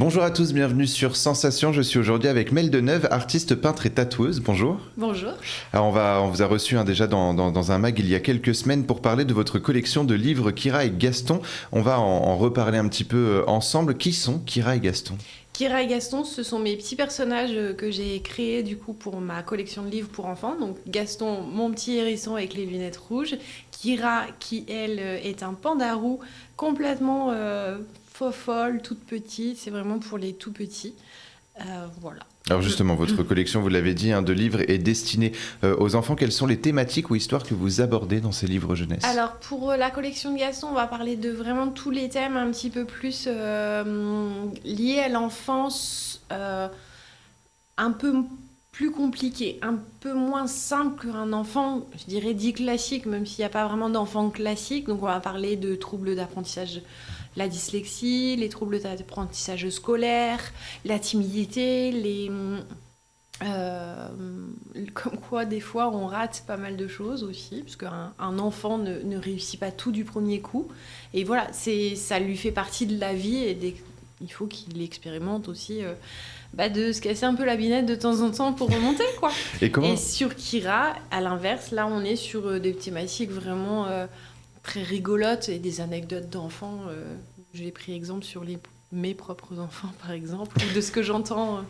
Bonjour à tous, bienvenue sur Sensation. Je suis aujourd'hui avec Mel Deneuve, artiste, peintre et tatoueuse. Bonjour. Bonjour. Alors on vous a reçu déjà dans un mag il y a quelques semaines pour parler de votre collection de livres Kira et Gaston. On va en reparler un petit peu ensemble. Qui sont Kira et Gaston ? Kira et Gaston, ce sont mes petits personnages que j'ai créés du coup pour ma collection de livres pour enfants. Donc Gaston, mon petit hérisson avec les lunettes rouges. Kira, qui elle est un pandarou complètement folle, toute petite. C'est vraiment pour les tout petits. Voilà. Alors justement, votre collection, vous l'avez dit, de livres est destinée aux enfants. Quelles sont les thématiques ou histoires que vous abordez dans ces livres jeunesse ? Alors pour la collection de Gaston, on va parler de vraiment tous les thèmes un petit peu plus liés à l'enfance, un peu plus compliqué, un peu moins simple qu'un enfant, je dirais dit classique, même s'il n'y a pas vraiment d'enfant classique. Donc on va parler de troubles d'apprentissage, la dyslexie, les troubles d'apprentissage scolaire, la timidité, comme quoi des fois on rate pas mal de choses aussi, parce qu'un enfant ne réussit pas tout du premier coup. Et voilà, ça lui fait partie de la vie et il faut qu'il expérimente aussi de se casser un peu la binette de temps en temps pour remonter, quoi. Et sur Kira, à l'inverse, là on est sur des thématiques vraiment très rigolotes et des anecdotes d'enfants. J'ai pris exemple sur mes propres enfants, par exemple, ou de ce que j'entends...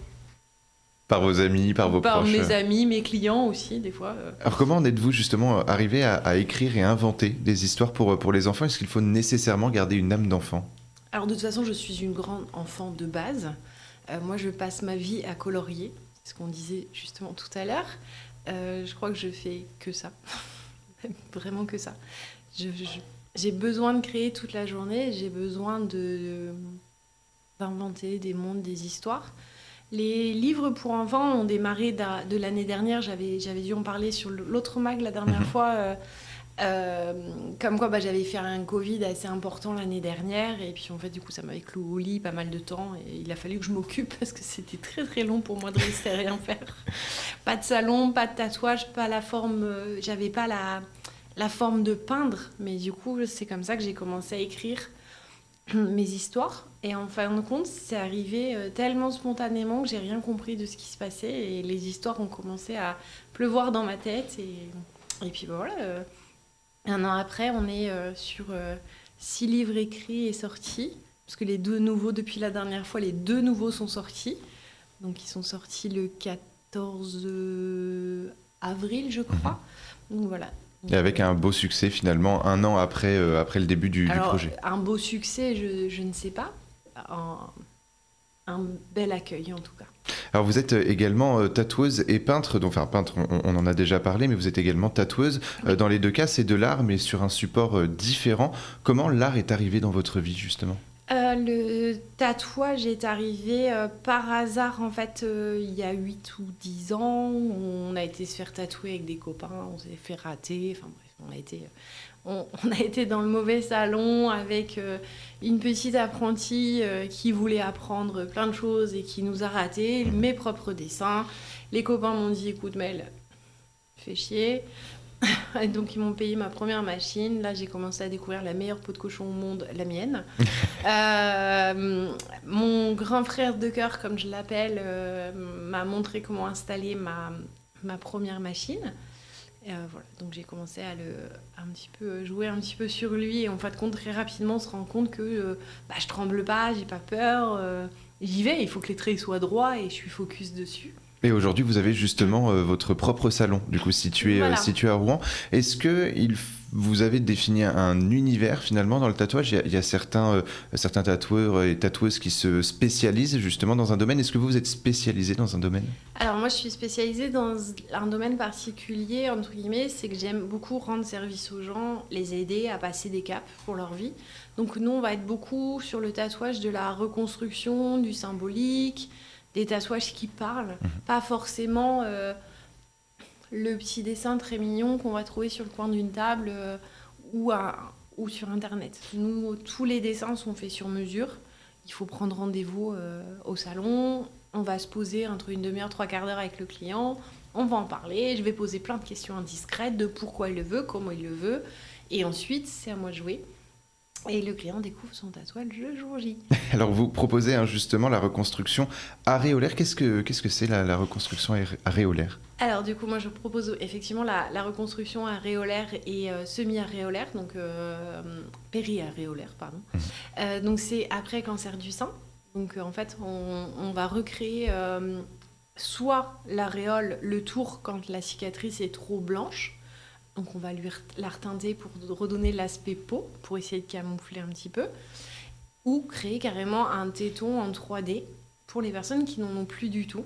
Par vos amis, par vos proches. Par mes amis, mes clients aussi, des fois. Alors comment en êtes-vous justement arrivé à écrire et à inventer des histoires pour les enfants ? Est-ce qu'il faut nécessairement garder une âme d'enfant ? Alors de toute façon, je suis une grande enfant de base. Moi, je passe ma vie à colorier, c'est ce qu'on disait justement tout à l'heure. Je crois que je fais que ça, vraiment que ça. J'ai besoin de créer toute la journée, j'ai besoin d'inventer des mondes, des histoires. Les livres pour enfants ont démarré de l'année dernière. J'avais dû en parler sur l'autre mag la dernière fois. Comme quoi j'avais fait un Covid assez important l'année dernière. Et puis en fait, du coup, ça m'avait cloué au lit pas mal de temps. Et il a fallu que je m'occupe parce que c'était très très long pour moi de rester à rien faire. Pas de salon, pas de tatouage, pas la forme. J'avais pas la forme de peindre. Mais du coup, c'est comme ça que j'ai commencé à écrire mes histoires. Et en fin de compte, c'est arrivé tellement spontanément que j'ai rien compris de ce qui se passait. Et les histoires ont commencé à pleuvoir dans ma tête. Et puis voilà, un an après, on est sur 6 livres écrits et sortis. Parce que les 2 nouveaux, depuis la dernière fois, les 2 nouveaux sont sortis. Donc ils sont sortis le 14 avril, je crois. Donc voilà. Et avec un beau succès finalement, un an après le début du projet. Un beau succès, je ne sais pas. Un bel accueil en tout cas. Alors vous êtes également tatoueuse et peintre, donc enfin peintre on en a déjà parlé, mais vous êtes également tatoueuse. Oui. Dans les 2 cas c'est de l'art mais sur un support différent. Comment l'art est arrivé dans votre vie justement ? Le tatouage est arrivé par hasard en fait il y a 8 ou 10 ans. On a été se faire tatouer avec des copains, on s'est fait rater, enfin bref, on a été dans le mauvais salon avec une petite apprentie qui voulait apprendre plein de choses et qui nous a raté mes propres dessins. Les copains m'ont dit écoute Mel, fais chier. Et donc ils m'ont payé ma première machine. Là j'ai commencé à découvrir la meilleure peau de cochon au monde, la mienne. Mon grand frère de cœur, comme je l'appelle, m'a montré comment installer ma première machine. Voilà, donc j'ai commencé à jouer un petit peu sur lui. Et en fin de compte, très rapidement, on se rend compte que je tremble pas, j'ai pas peur. J'y vais, il faut que les traits soient droits et je suis focus dessus. Et aujourd'hui, vous avez justement votre propre salon, du coup, situé à Rouen. Est-ce que vous avez défini un univers, finalement, dans le tatouage ? Il y a certains tatoueurs et tatoueuses qui se spécialisent, justement, dans un domaine. Est-ce que vous êtes spécialisé dans un domaine ? Alors, moi, je suis spécialisée dans un domaine particulier, entre guillemets, c'est que j'aime beaucoup rendre service aux gens, les aider à passer des caps pour leur vie. Donc, nous, on va être beaucoup sur le tatouage de la reconstruction, du symbolique, des tatouages qui parlent, pas forcément le petit dessin très mignon qu'on va trouver sur le coin d'une table ou sur Internet. Nous, tous les dessins sont faits sur mesure. Il faut prendre rendez-vous au salon. On va se poser entre une demi-heure, 3/4 d'heure avec le client. On va en parler. Je vais poser plein de questions indiscrètes de pourquoi il le veut, comment il le veut. Et ensuite, c'est à moi de jouer. Et le client découvre son tatouage le jour J. Alors vous proposez justement la reconstruction aréolaire. Qu'est-ce que c'est la reconstruction aréolaire? Alors du coup, moi je propose effectivement la reconstruction aréolaire et semi-aréolaire, donc péri-aréolaire, pardon. Donc c'est après cancer du sein. Donc en fait, on va recréer soit l'aréole, le tour quand la cicatrice est trop blanche. Donc on va la reteinter pour redonner l'aspect peau, pour essayer de camoufler un petit peu. Ou créer carrément un téton en 3D pour les personnes qui n'en ont plus du tout.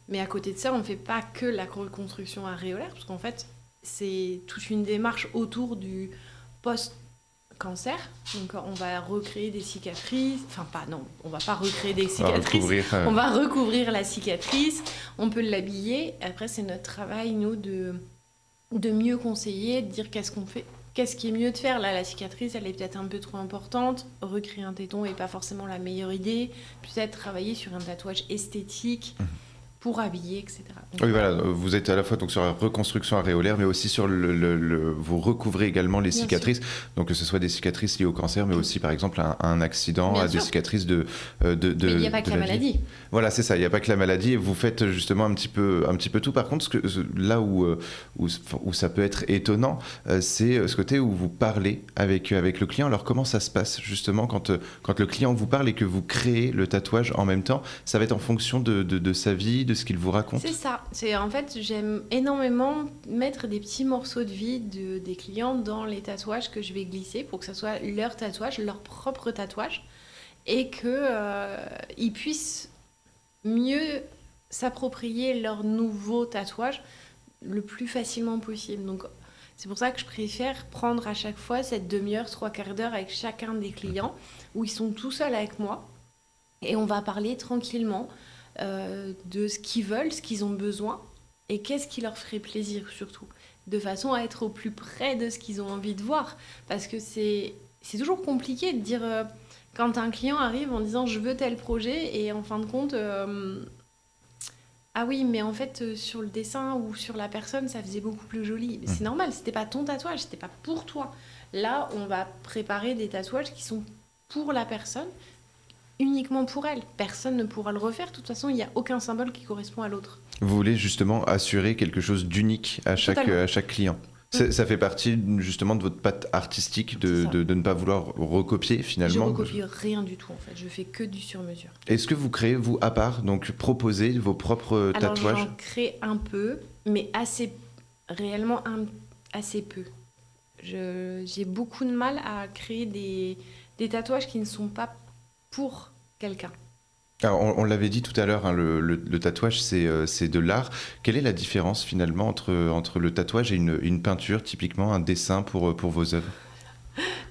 Mais à côté de ça, on ne fait pas que la reconstruction aréolaire, parce qu'en fait, c'est toute une démarche autour du post-cancer. Donc on va recréer des cicatrices. On va pas recréer des cicatrices. On va recouvrir la cicatrice. On peut l'habiller. Après, c'est notre travail, nous, de mieux conseiller, de dire qu'est-ce qu'on fait. Qu'est-ce qui est mieux de faire? Là, la cicatrice, elle est peut-être un peu trop importante. Recréer un téton n'est pas forcément la meilleure idée. Peut-être travailler sur un tatouage esthétique pour habiller, etc. Donc, oui, voilà, vous êtes à la fois donc, sur la reconstruction aréolaire, mais aussi sur vous recouvrez également les cicatrices. Donc que ce soit des cicatrices liées au cancer, mais aussi par exemple un accident, des cicatrices de mais il n'y a pas que la maladie. Voilà, c'est ça, il n'y a pas que la maladie. Et vous faites justement un petit peu tout. Par contre, là où ça peut être étonnant, c'est ce côté où vous parlez avec le client. Alors comment ça se passe justement quand le client vous parle et que vous créez le tatouage en même temps? Ça va être en fonction de sa vie, de ce qu'il vous raconte? C'est ça. En fait, j'aime énormément mettre des petits morceaux de vie des clients dans les tatouages que je vais glisser pour que ça soit leur tatouage, leur propre tatouage, et qu'ils puissent mieux s'approprier leur nouveau tatouage le plus facilement possible. Donc, c'est pour ça que je préfère prendre à chaque fois cette demi-heure, 3/4 d'heure avec chacun des clients, où ils sont tout seuls avec moi, et on va parler tranquillement de ce qu'ils veulent, ce qu'ils ont besoin et qu'est-ce qui leur ferait plaisir surtout, de façon à être au plus près de ce qu'ils ont envie de voir, parce que c'est toujours compliqué de dire quand un client arrive en disant je veux tel projet et en fin de compte ah oui mais en fait sur le dessin ou sur la personne ça faisait beaucoup plus joli. C'est normal, c'était pas ton tatouage, c'était pas pour toi. Là on va préparer des tatouages qui sont pour la personne, uniquement pour elle. Personne ne pourra le refaire. De toute façon, il n'y a aucun symbole qui correspond à l'autre. Vous voulez justement assurer quelque chose d'unique à chaque client. Ça fait partie justement de votre patte artistique de ne pas vouloir recopier finalement. Je recopie rien du tout en fait. Je fais que du sur-mesure. Est-ce que vous créez, vous, à part, donc proposer vos propres tatouages? Alors j'en crée un peu, mais réellement assez peu. J'ai beaucoup de mal à créer des tatouages qui ne sont pas pour quelqu'un. Alors, on l'avait dit tout à l'heure, le tatouage, c'est de l'art. Quelle est la différence finalement entre le tatouage et une peinture, typiquement un dessin pour vos œuvres?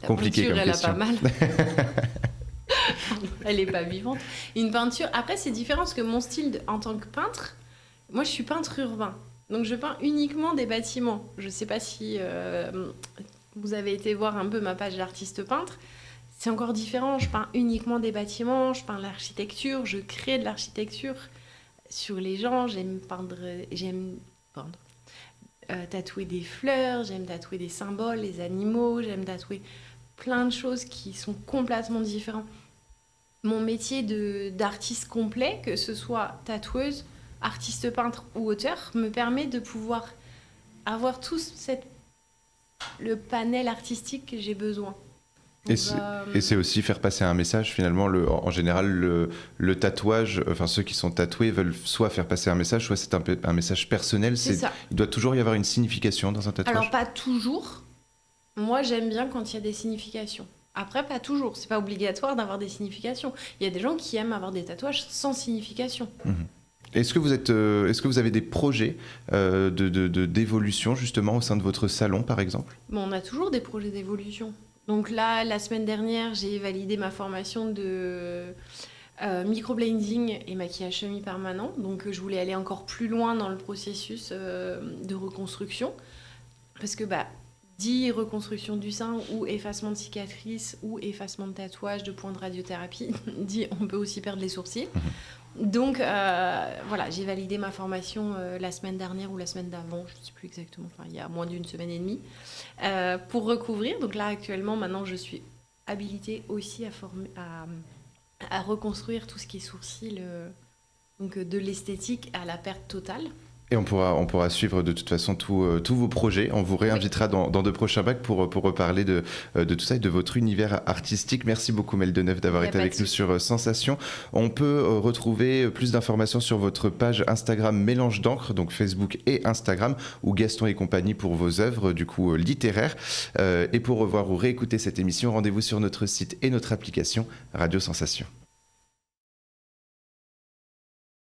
Compliqué comme question. Elle a pas mal. Elle n'est pas vivante. Une peinture, après c'est différent parce que mon style en tant que peintre, moi je suis peintre urbain. Donc je peins uniquement des bâtiments. Je ne sais pas si vous avez été voir un peu ma page d'artiste peintre. C'est encore différent, je peins uniquement des bâtiments, je peins l'architecture, je crée de l'architecture sur les gens, j'aime tatouer des fleurs, j'aime tatouer des symboles, les animaux, j'aime tatouer plein de choses qui sont complètement différentes. Mon métier d'artiste complet, que ce soit tatoueuse, artiste peintre ou auteur, me permet de pouvoir avoir tout le panel artistique que j'ai besoin. Et c'est aussi faire passer un message finalement. En général, le tatouage, enfin ceux qui sont tatoués veulent soit faire passer un message, soit c'est un message personnel. Il doit toujours y avoir une signification dans un tatouage. Alors pas toujours. Moi j'aime bien quand il y a des significations. Après pas toujours. C'est pas obligatoire d'avoir des significations. Il y a des gens qui aiment avoir des tatouages sans signification. Est-ce que vous avez des projets d'évolution justement au sein de votre salon par exemple? On a toujours des projets d'évolution. Donc là, la semaine dernière, j'ai validé ma formation de microblading et maquillage semi-permanent. Donc je voulais aller encore plus loin dans le processus de reconstruction. Parce que dit reconstruction du sein ou effacement de cicatrices ou effacement de tatouage, de points de radiothérapie, dit on peut aussi perdre les sourcils. Donc voilà, j'ai validé ma formation la semaine dernière ou la semaine d'avant, je ne sais plus exactement, il y a moins d'une semaine et demie, pour recouvrir. Donc là actuellement, maintenant je suis habilité aussi à reconstruire tout ce qui est sourcils, donc de l'esthétique à la perte totale. Et on pourra suivre de toute façon tous vos projets. On vous réinvitera dans de prochains bacs pour reparler de tout ça et de votre univers artistique. Merci beaucoup Mel Deneuve d'avoir été avec nous sur Sensation. On peut retrouver plus d'informations sur votre page Instagram Mélange d'encre, donc Facebook et Instagram, ou Gaston et compagnie pour vos œuvres du coup littéraires. Et pour revoir ou réécouter cette émission, rendez-vous sur notre site et notre application Radio Sensation.